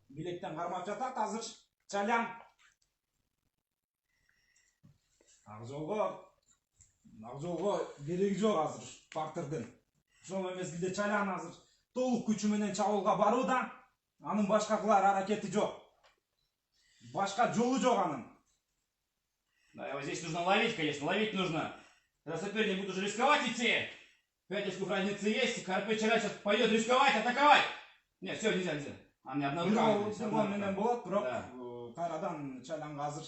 Bilekten karmap жатат азыр Чалян. Акжолго кереги жок азыр партердин. Ошол мезгилде Чалян азыр толук күчү менен чабуулга барууда. Анын башка кылар аракети жок. Башка жолу жок анын. Да, его здесь нужно ловить, конечно, ловить нужно. Когда соперник будет уже рисковать идти. 5 очков разницы есть, Карпе Чалян сейчас пойдет рисковать, атаковать. Нет, все, нельзя. Она не одна рука. Тургон менен болот, бирок кайрадан Чалянга азыр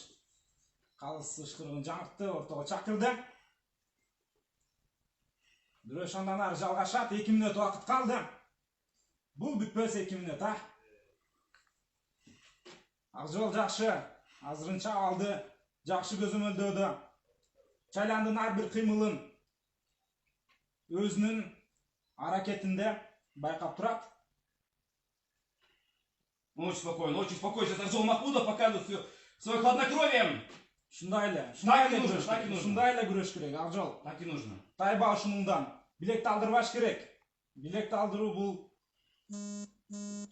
калыс ышкырыгын жаңыртты, ортого чакырды. Бирок андан ары жалгашат, 2 мүнөт убакыт калды. Бул бүтпөс 2 мүнөт, а? Акжол жакшы, азырынча алды, жакшы көзөмөлдөөдө. Чаляндын ар бир кыймылын өзүнүн аракетинде байкап турат. Очень спокойно. Сейчас Акжол Махмудов показывает свое хладнокровием. Шундай эле күрөш керек, Акжол. Так и нужно. Тайба ушунундан билекти алдырбаш керек. Билекти алдыруу бул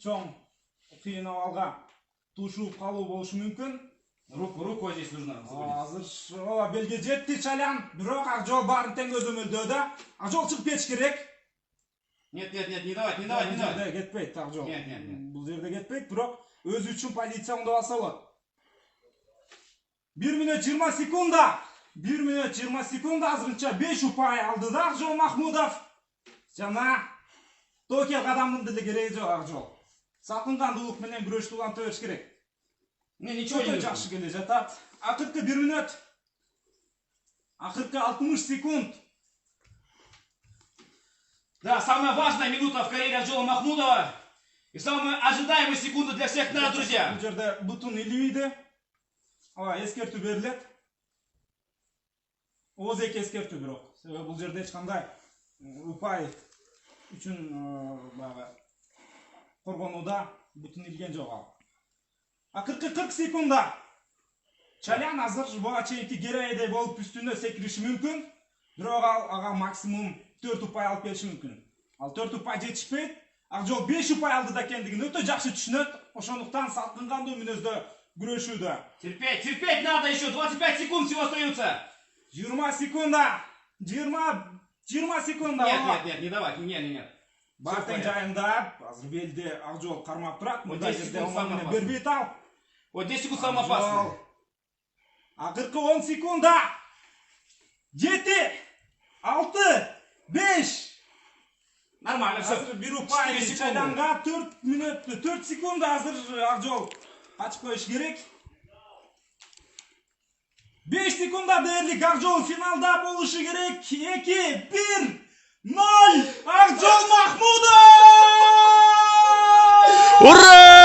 чоң кыйын абалга туушуп калуу болушу мүмкүн. Руку здесь нужно. Азыр белге жетти Чалян, бирок Акжол баарын тең көзөмөлдөөдө. Акжол чыгып кетиш керек. Нет, не давать. Кетпейт Акжол. Нет. Бул жерде кетпейт, бирок өзү үчүн позиция оңдоп алса болот. 1 мүнөт 20 секунда. 1 мүнөт 20 секунда азырынча 5 упай алды да Акжол Махмудов. Жана Токио кадамдын деле кереги жок Акжол. Сатынгандуулук менен күрөштү уланта бериш керек. Ничего не жакшы келе жатат. Акыркы 1 мүнөт. Акыркы 60 секунд. Да, самая важная минута в карьере Акжола Махмудова. И самая ожидаемая секунда для всех нас, друзья. Бул жерде бутун илибейди. Эскертүү берилет. Ооз эки эскертүү бирок. Себеби бул жерде эч кандай упай үчүн баягы коргонууда бутун илген жок ал. Акыркы 40 секунда. Чалян азыр буга чейинки Гереедей болуп үстүнө секириши мүмкүн. Бирок ага максимум 4 упай алып келиши мүмкүн. Ал 4 упай жетишпейт. Акжол 5 упай алды да экендигин өтө жакшы түшүнөт. Ошондуктан салкынгандуу мүнөздө күрөшүүдө. Терпеть надо, еще 25 секунд всего остается. 20 секунда. 20 секунда. Нет, не давать. Нет. Бар тең жайында азыр белде Акжол кармап турат. Вот 10 секунд самый опасный. Бербейт ал. Вот 10 секунд самый опасный. Акыркы 10 секунда. 7, 6, 5. Нормально, все. Азыр бир упай Чалянга 4 секунда азыр Акжол качып коюш керек. 5 секунда дээрлик Акжол финалда болушу керек. 2, 1, 0. Акжол Махмудов! Ура!